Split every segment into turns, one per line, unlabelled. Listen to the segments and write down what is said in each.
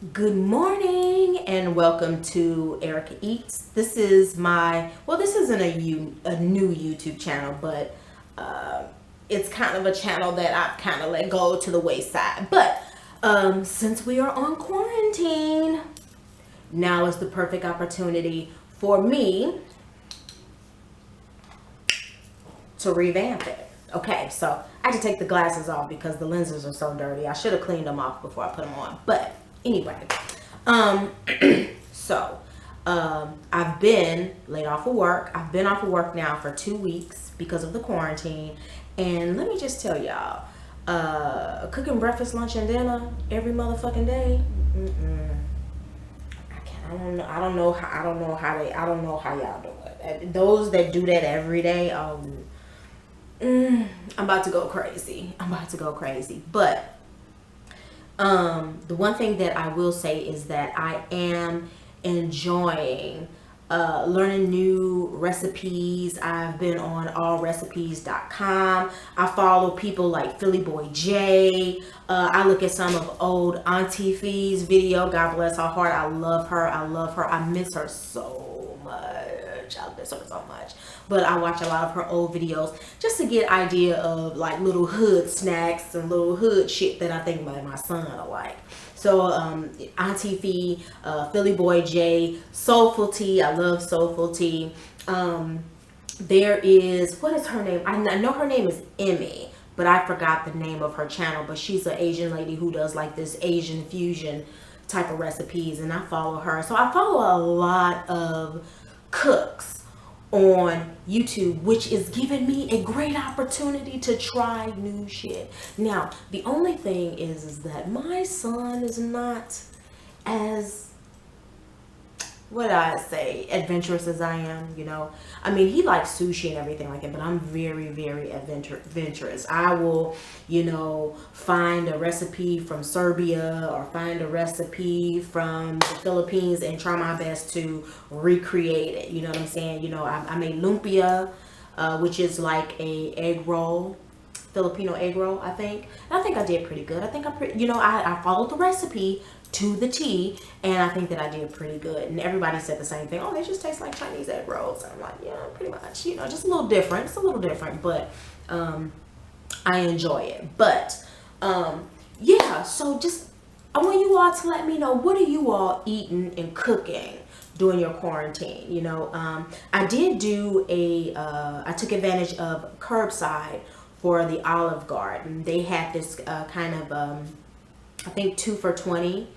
Good morning and welcome to Erica Eats. This is this isn't a new YouTube channel, but it's kind of a channel that I've kind of let go to the wayside. But since we are on quarantine, now is the perfect opportunity for me to revamp it. Okay, so I had to take the glasses off because the lenses are so dirty. I should have cleaned them off before I put them on. But anyway, um, so I've been laid off of work. I've been off of work now for 2 weeks because of the quarantine. And let me just tell y'all, cooking breakfast, lunch, and dinner every motherfucking day. I can't. I don't know. I don't know how. I don't know how they. I don't know how y'all do it. Those that do that every day. I'm about to go crazy. I'm about to go crazy. But the one thing that I will say is that I am enjoying learning new recipes. I've been on allrecipes.com. I follow people like PhillyBoiJay. I look at some of old Auntie Fee's video. God bless her heart. I love her. I love her. I miss her so much. I miss her so much. But I watch a lot of her old videos just to get idea of like little hood snacks and little hood shit that I think my son will like. So Auntie Fee, PhillyBoiJay, Soulful Tea. I love Soulful Tea. There is, what is her name? I know her name is Emmy, but I forgot the name of her channel. But she's an Asian lady who does like this Asian fusion type of recipes, and I follow her. So I follow a lot of cooks on YouTube, which is giving me a great opportunity to try new shit. Now, the only thing is that my son is not as, what I say, adventurous as I am, you know. I mean, he likes sushi and everything like that, but I'm very, very adventurous. I will, find a recipe from Serbia or find a recipe from the Philippines and try my best to recreate it. You know what I'm saying? I made lumpia, which is like a egg roll, Filipino egg roll, I think. And I think I did pretty good. I think I followed the recipe to the T, and I think that I did pretty good. And everybody said the same thing. Oh, they just taste like Chinese egg rolls. And I'm like, yeah, pretty much. Just a little different. It's a little different, but I enjoy it. But yeah, so just I want you all to let me know, what are you all eating and cooking during your quarantine? I did do I took advantage of curbside for the Olive Garden. They had this kind of I think 2 for $20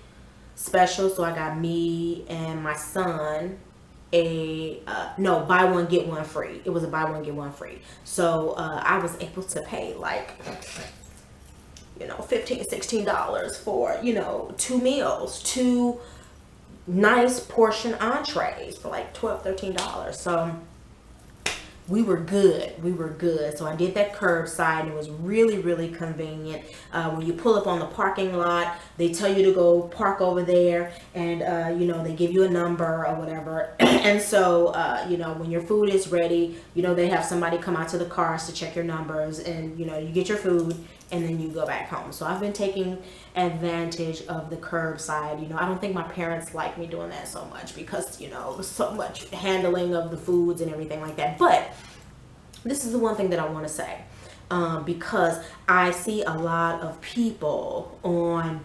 special. So I got me and my son buy one get one free. It was a buy one get one free. So I was able to pay like $15-16 for 2 meals, 2 nice portion entrees for like $12-13. So we were good. So I did that curbside, and it was really, really convenient. When you pull up on the parking lot, they tell you to go park over there, and they give you a number or whatever. And so when your food is ready, they have somebody come out to the cars to check your numbers, and you get your food, and then you go back home. So I've been taking advantage of the curbside. I don't think my parents like me doing that so much because so much handling of the foods and everything like that. But this is the one thing that I want to say, because I see a lot of people on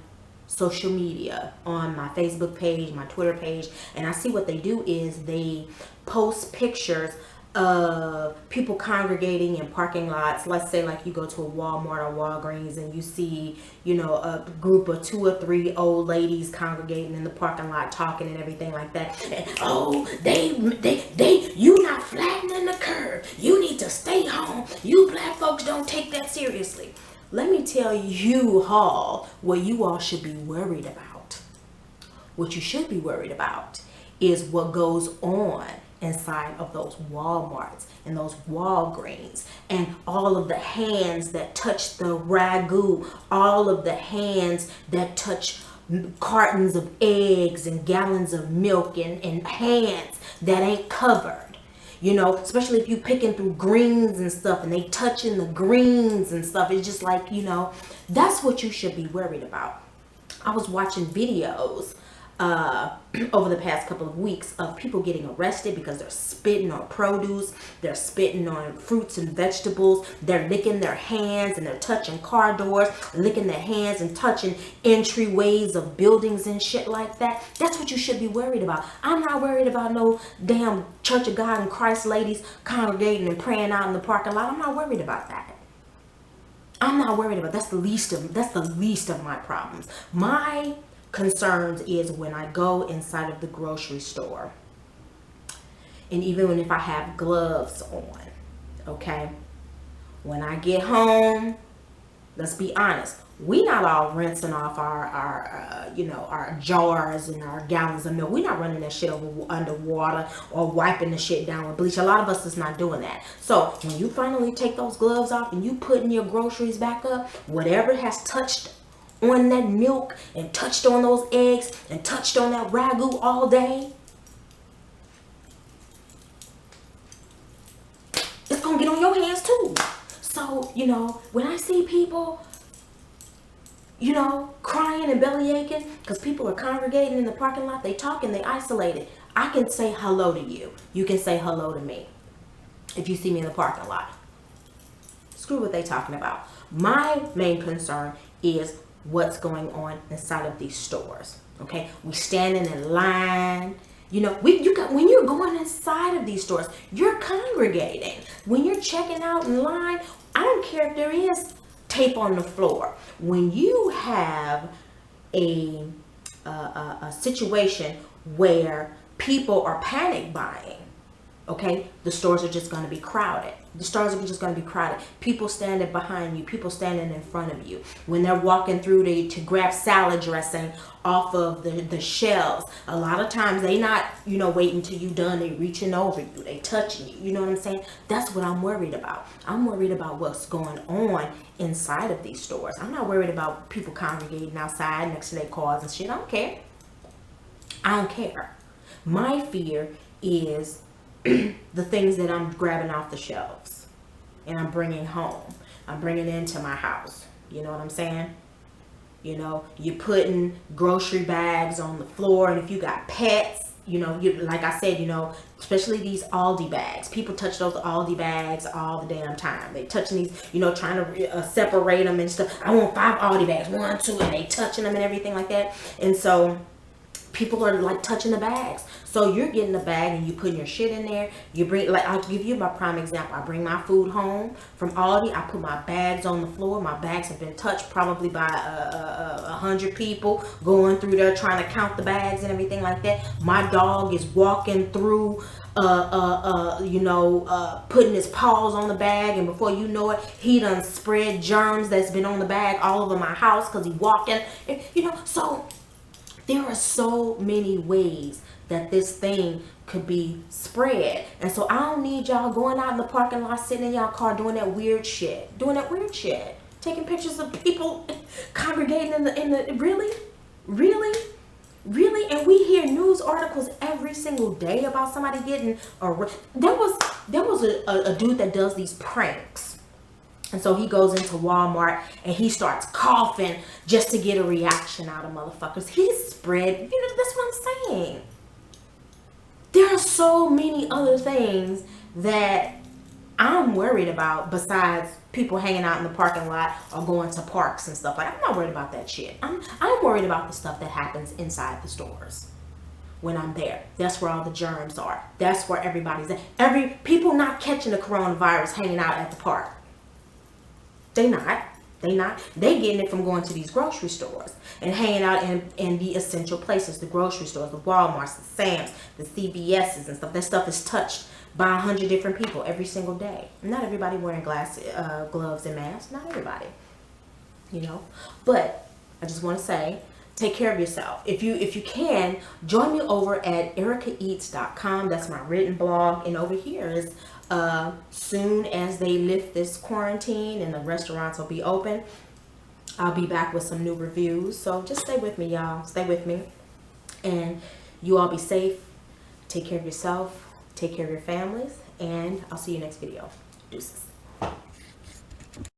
social media, on my Facebook page, my Twitter page, and I see what they do is they post pictures of people congregating in parking lots. Let's say like you go to a Walmart or Walgreens and you see a group of 2 or 3 old ladies congregating in the parking lot talking and everything like that. And, oh, you not flattening the curve, you need to stay home, you black folks don't take that seriously. Let me tell you all what you all should be worried about. What you should be worried about is what goes on inside of those Walmarts and those Walgreens, and all of the hands that touch the ragu, all of the hands that touch cartons of eggs and gallons of milk, and hands that ain't covered. Especially if you picking through greens and stuff and they touching the greens and stuff. It's just like, that's what you should be worried about. I was watching videos over the past couple of weeks of people getting arrested because they're spitting on produce, they're spitting on fruits and vegetables, they're licking their hands and they're touching car doors, licking their hands and touching entryways of buildings and shit like that. That's what you should be worried about. I'm not worried about no damn Church of God and Christ ladies congregating and praying out in the parking lot. I'm not worried about that. I'm not worried about that's the least of my problems. My concerns is when I go inside of the grocery store, and even if I have gloves on, okay, when I get home, let's be honest, we not all rinsing off our jars and our gallons of milk. We're not running that shit underwater or wiping the shit down with bleach. A lot of us is not doing that. So when you finally take those gloves off and you putting your groceries back up, whatever has touched on that milk and touched on those eggs and touched on that ragu all day, it's gonna get on your hands too. So, when I see people, crying and belly aching because people are congregating in the parking lot, they talking, they isolated, I can say hello to you. You can say hello to me if you see me in the parking lot. Screw what they talking about. My main concern is what's going on inside of these stores. Okay, we standing in line. When you're going inside of these stores, you're congregating. When you're checking out in line, I don't care if there is tape on the floor. When you have a situation where people are panic buying, okay, the stores are just going to be crowded. The stores are just going to be crowded. People standing behind you, people standing in front of you. When they're walking through to grab salad dressing off of the shelves, a lot of times they not, waiting till you done. They reaching over you, they touching you. You know what I'm saying? That's what I'm worried about. I'm worried about what's going on inside of these stores. I'm not worried about people congregating outside next to their cars and shit. I don't care. I don't care. My fear is the things that I'm grabbing off the shelves and I'm bringing home. I'm bringing into my house. You know what I'm saying? You're putting grocery bags on the floor, and if you got pets, like I said, especially these Aldi bags. People touch those Aldi bags all the damn time. They touching these, trying to separate them and stuff. I want 5 Aldi bags, 1, 2, and they touching them and everything like that. And so people are like touching the bags. So you're getting the bag and you putting your shit in there. You bring, I'll give you my prime example. I bring my food home from Aldi. I put my bags on the floor. My bags have been touched probably by 100 people going through there trying to count the bags and everything like that. My dog is walking through putting his paws on the bag, and before you know it, he done spread germs that's been on the bag all over my house because he walking. So there are so many ways that this thing could be spread. And so I don't need y'all going out in the parking lot, sitting in y'all car doing that weird shit. Taking pictures of people congregating in the really? And we hear news articles every single day about somebody getting arrested. There was a dude that does these pranks. And so he goes into Walmart and he starts coughing just to get a reaction out of motherfuckers. He's spread, that's what I'm saying. There are so many other things that I'm worried about besides people hanging out in the parking lot or going to parks and stuff. I'm not worried about that shit. I'm worried about the stuff that happens inside the stores when I'm there. That's where all the germs are. That's where everybody's at. People not catching the coronavirus hanging out at the park. They not. They getting it from going to these grocery stores and hanging out in the essential places, the grocery stores, the Walmarts, the Sam's, the CVS's and stuff. That stuff is touched by 100 different people every single day. Not everybody wearing gloves and masks. Not everybody. But I just want to say, take care of yourself. If you can, join me over at ericaeats.com. That's my written blog. And over here is soon as they lift this quarantine and the restaurants will be open, I'll be back with some new reviews. So just stay with me, y'all. Stay with me. And you all be safe. Take care of yourself. Take care of your families. And I'll see you next video. Deuces.